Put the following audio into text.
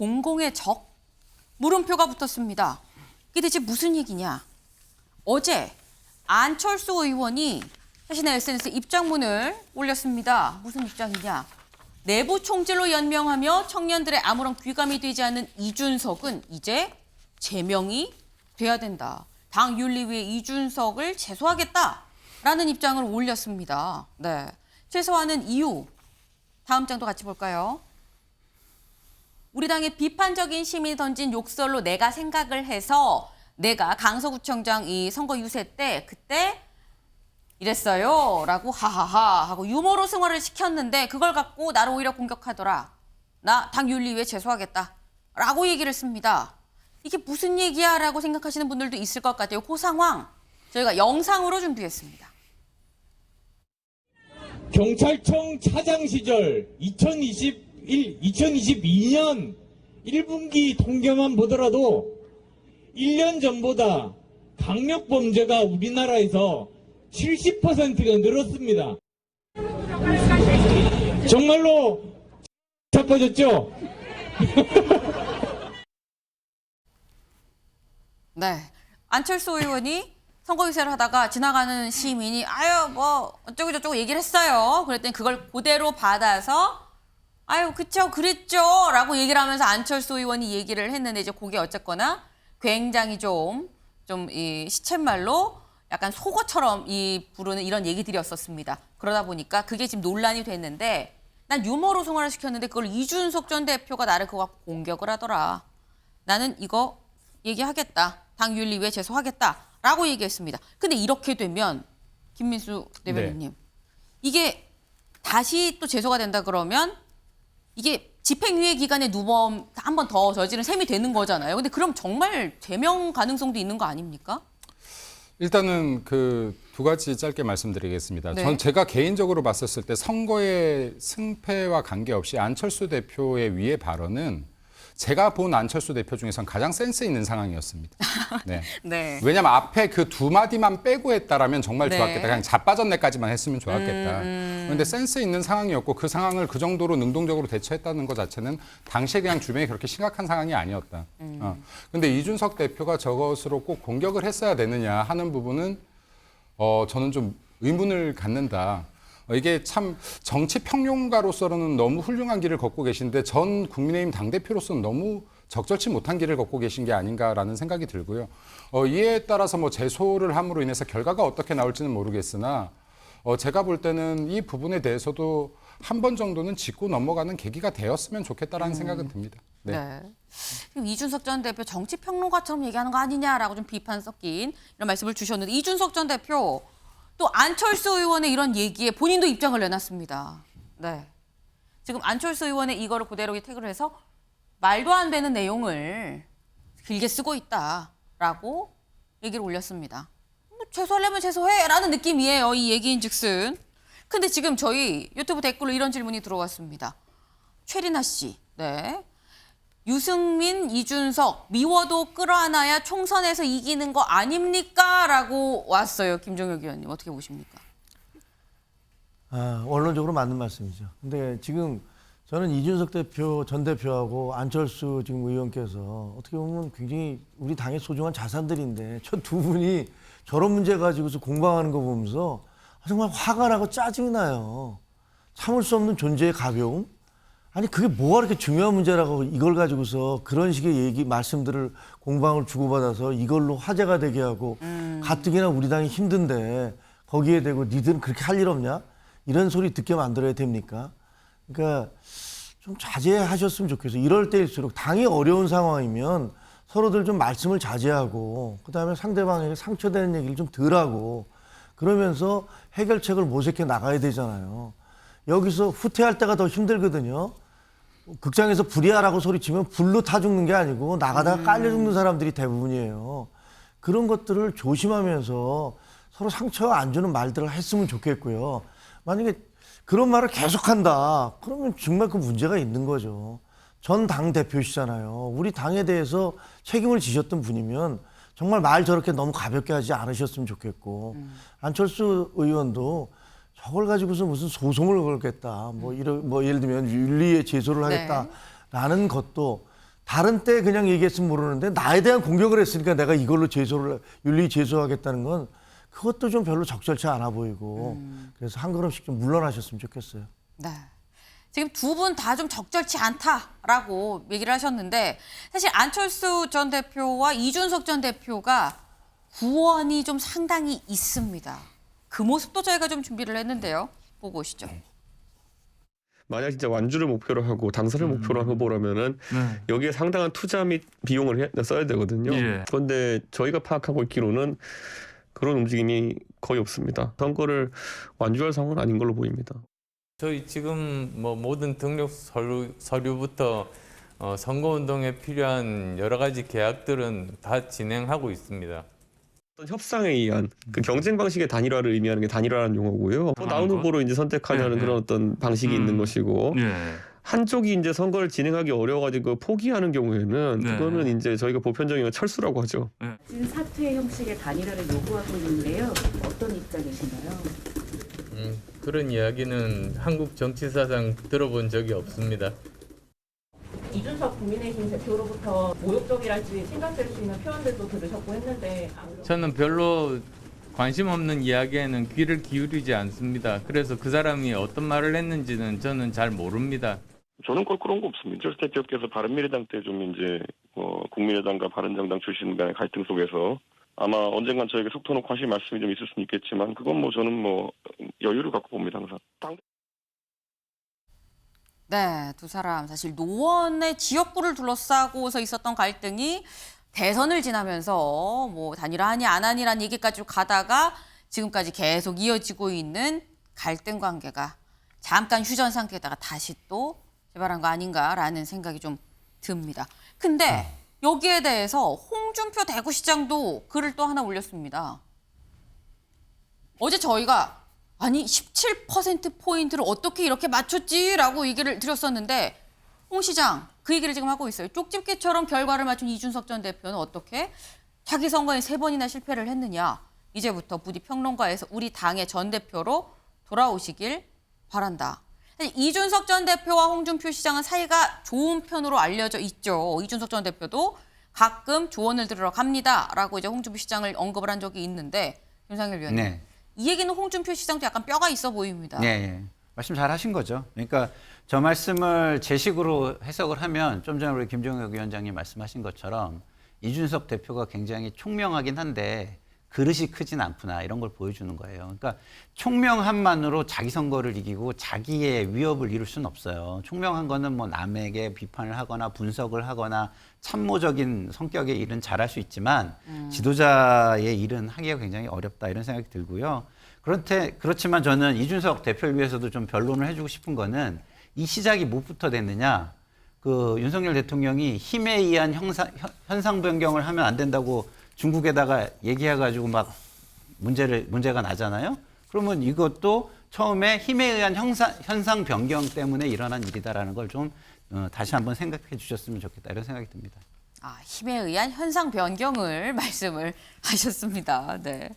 공공의 적? 물음표가 붙었습니다. 이게 대체 무슨 얘기냐? 어제 안철수 의원이 자신의 SNS에 입장문을 올렸습니다. 무슨 입장이냐? 내부 총질로 연명하며 청년들의 아무런 귀감이 되지 않는 이준석은 이제 제명이 돼야 된다. 당 윤리위에 이준석을 제소하겠다라는 입장을 올렸습니다. 네, 제소하는 이유. 다음 장도 같이 볼까요? 우리 당의 비판적인 시민이 던진 욕설로 내가 생각을 해서 내가 강서구청장 이 선거 유세 때 그때 이랬어요 라고 하하하 하고 유머로 승화를 시켰는데 그걸 갖고 나를 오히려 공격하더라. 나 당 윤리위에 제소하겠다 라고 얘기를 했습니다. 이게 무슨 얘기야 라고 생각하시는 분들도 있을 것 같아요. 그 상황 저희가 영상으로 준비했습니다. 경찰청 차장 시절 2022년 1분기 통계만 보더라도 1년 전보다 강력범죄가 우리나라에서 70%가 늘었습니다. 정말로 자빠졌죠? 네, 안철수 의원이 선거 유세를 하다가 지나가는 시민이 아유 뭐 어쩌고 저쩌고 얘기를 했어요. 그랬더니 그걸 그대로 받아서 아유 그쵸 그랬죠 라고 얘기를 하면서 안철수 의원이 얘기를 했는데 이제 그게 어쨌거나 굉장히 좀 이 시쳇말로 약간 속어처럼 이 부르는 이런 얘기들이었었습니다. 그러다 보니까 그게 지금 논란이 됐는데 난 유머로 승화를 시켰는데 그걸 이준석 전 대표가 나를 그거 갖고 공격을 하더라. 나는 이거 얘기하겠다. 당 윤리위에 제소하겠다라고 얘기했습니다. 근데 이렇게 되면 김민수 대변인님 네. 이게 다시 또 제소가 된다 그러면 이게 집행유예 기간에 누범 한 번 더 저지른 셈이 되는 거잖아요. 근데 그럼 정말 제명 가능성도 있는 거 아닙니까? 일단은 그 두 가지 짧게 말씀드리겠습니다. 네. 제가 개인적으로 봤었을 때 선거의 승패와 관계없이 안철수 대표의 위의 발언은 제가 본 안철수 대표 중에선 가장 센스 있는 상황이었습니다. 네. 네. 왜냐면 앞에 그 두 마디만 빼고 했다라면 정말 네. 좋았겠다. 그냥 자빠졌네까지만 했으면 좋았겠다. 그런데 센스 있는 상황이었고 그 상황을 그 정도로 능동적으로 대처했다는 것 자체는 당시에 그냥 주변이 그렇게 심각한 상황이 아니었다. 근데 이준석 대표가 저것으로 꼭 공격을 했어야 되느냐 하는 부분은 저는 좀 의문을 갖는다. 이게 참 정치 평론가로서는 너무 훌륭한 길을 걷고 계신데 전 국민의힘 당대표로서는 너무 적절치 못한 길을 걷고 계신 게 아닌가라는 생각이 들고요. 이에 따라서 뭐 제소를 함으로 인해서 결과가 어떻게 나올지는 모르겠으나 제가 볼 때는 이 부분에 대해서도 한 번 정도는 짚고 넘어가는 계기가 되었으면 좋겠다라는 생각은 듭니다. 네. 네. 지금 이준석 전 대표 정치 평론가처럼 얘기하는 거 아니냐라고 좀 비판 섞인 이런 말씀을 주셨는데 이준석 전 대표 또 안철수 의원의 이런 얘기에 본인도 입장을 내놨습니다. 네. 지금 안철수 의원의 이거를 그대로 태그를 해서 말도 안 되는 내용을 길게 쓰고 있다라고 얘기를 올렸습니다. 뭐 제소하려면 제소해라는 느낌이에요. 이 얘기인즉슨. 근데 지금 저희 유튜브 댓글로 이런 질문이 들어왔습니다. 최리나 씨. 네. 유승민, 이준석 미워도 끌어안아야 총선에서 이기는 거 아닙니까? 라고 왔어요. 김종혁 의원님 어떻게 보십니까? 원론적으로 맞는 말씀이죠. 근데 지금 저는 이준석 대표 전 대표하고 안철수 지금 의원께서 어떻게 보면 굉장히 우리 당의 소중한 자산들인데 저 두 분이 저런 문제 가지고서 공방하는 거 보면서 정말 화가 나고 짜증이 나요. 참을 수 없는 존재의 가벼움. 아니 그게 뭐가 그렇게 중요한 문제라고 이걸 가지고서 그런 식의 말씀들을 공방을 주고받아서 이걸로 화제가 되게 하고 가뜩이나 우리 당이 힘든데 거기에 대고 니들은 그렇게 할 일 없냐? 이런 소리 듣게 만들어야 됩니까? 그러니까 좀 자제하셨으면 좋겠어요. 이럴 때일수록 당이 어려운 상황이면 서로들 좀 말씀을 자제하고 그다음에 상대방에게 상처되는 얘기를 좀 덜 하고 그러면서 해결책을 모색해 나가야 되잖아요. 여기서 후퇴할 때가 더 힘들거든요. 극장에서 불이야라고 소리치면 불로 타 죽는 게 아니고 나가다가 깔려 죽는 사람들이 대부분이에요. 그런 것들을 조심하면서 서로 상처 안 주는 말들을 했으면 좋겠고요. 만약에 그런 말을 계속한다. 그러면 정말 그 문제가 있는 거죠. 전 당대표시잖아요. 우리 당에 대해서 책임을 지셨던 분이면 정말 말 저렇게 너무 가볍게 하지 않으셨으면 좋겠고 안철수 의원도 저걸 가지고서 무슨 소송을 걸겠다. 뭐 예를 들면 윤리에 제소를 하겠다라는 것도 다른 때 그냥 얘기했으면 모르는데 나에 대한 공격을 했으니까 내가 이걸로 윤리 제소하겠다는 건 그것도 좀 별로 적절치 않아 보이고 그래서 한 걸음씩 좀 물러나셨으면 좋겠어요. 네. 지금 두 분 다 좀 적절치 않다라고 얘기를 하셨는데 사실 안철수 전 대표와 이준석 전 대표가 구원이 좀 상당히 있습니다. 그 모습도 저희가 좀 준비를 했는데요. 보고 오시죠. 만약 진짜 완주를 목표로 하고 당선을 목표로 한 후보라면은 여기에 상당한 투자 및 비용을 써야 되거든요. 그런데 저희가 파악하고 있기로는 그런 움직임이 거의 없습니다. 선거를 완주할 상황은 아닌 걸로 보입니다. 저희 지금 뭐 모든 등록 서류부터 선거운동에 필요한 여러 가지 계약들은 다 진행하고 있습니다. 어떤 협상에 의한 그 경쟁 방식의 단일화를 의미하는 게 단일화라는 용어고요. 더 나은 후보로 이제 선택하자는 그런 어떤 방식이 있는 것이고 한쪽이 이제 선거를 진행하기 어려워가지고 포기하는 경우에는 그거는 이제 저희가 보편적인 철수라고 하죠. 지금 사퇴 형식의 단일화를 요구하고 있는데요. 어떤 입장이신가요? 그런 이야기는 한국 정치사상 들어본 적이 없습니다. 이준석 국민의힘 대표로부터 모욕적이랄지 생각될 수 있는 표현들도 들으셨고 했는데 저는 별로 관심 없는 이야기에는 귀를 기울이지 않습니다. 그래서 그 사람이 어떤 말을 했는지는 저는 잘 모릅니다. 저는 그런 거 없습니다. 이준석 대표께서 바른미래당 때 좀 이제 국민의당과 바른정당 출신 간의 갈등 속에서 아마 언젠간 저에게 속 터놓고 하실 말씀이 좀 있을 수는 있겠지만 그건 뭐 저는 뭐 여유를 갖고 봅니다 항상. 네, 두 사람 사실 노원의 지역구를 둘러싸고서 있었던 갈등이 대선을 지나면서 뭐 단일화하니 안 하니라는 얘기까지 가다가 지금까지 계속 이어지고 있는 갈등 관계가 잠깐 휴전 상태에다가 다시 또 재발한 거 아닌가라는 생각이 좀 듭니다. 근데 여기에 대해서 홍준표 대구시장도 글을 또 하나 올렸습니다. 어제 저희가 아니 17%포인트를 어떻게 이렇게 맞췄지라고 얘기를 드렸었는데 홍 시장 그 얘기를 지금 하고 있어요. 쪽집게처럼 결과를 맞춘 이준석 전 대표는 어떻게 자기 선거에 3번이나 실패를 했느냐. 이제부터 부디 평론가에서 우리 당의 전 대표로 돌아오시길 바란다. 이준석 전 대표와 홍준표 시장은 사이가 좋은 편으로 알려져 있죠. 이준석 전 대표도 가끔 조언을 들으러 갑니다라고 이제 홍준표 시장을 언급을 한 적이 있는데 윤상열 위원님. 네. 이 얘기는 홍준표 시장도 약간 뼈가 있어 보입니다. 네, 말씀 잘 하신 거죠. 그러니까 저 말씀을 제 식으로 해석을 하면 좀 전에 우리 김종혁 위원장님 말씀하신 것처럼 이준석 대표가 굉장히 총명하긴 한데 그릇이 크진 않구나 이런 걸 보여주는 거예요. 그러니까 총명함만으로 자기 선거를 이기고 자기의 위협을 이룰 수는 없어요. 총명한 거는 뭐 남에게 비판을 하거나 분석을 하거나 참모적인 성격의 일은 잘할 수 있지만 지도자의 일은 하기가 굉장히 어렵다 이런 생각이 들고요. 그렇지만 저는 이준석 대표를 위해서도 좀 변론을 해주고 싶은 거는 이 시작이 뭐부터 됐느냐. 그 윤석열 대통령이 힘에 의한 현상 변경을 하면 안 된다고 중국에다가 얘기해가지고 막 문제가 나잖아요. 그러면 이것도 처음에 힘에 의한 현상 변경 때문에 일어난 일이다라는 걸 좀 다시 한번 생각해 주셨으면 좋겠다 이런 생각이 듭니다. 힘에 의한 현상 변경을 말씀을 하셨습니다. 네.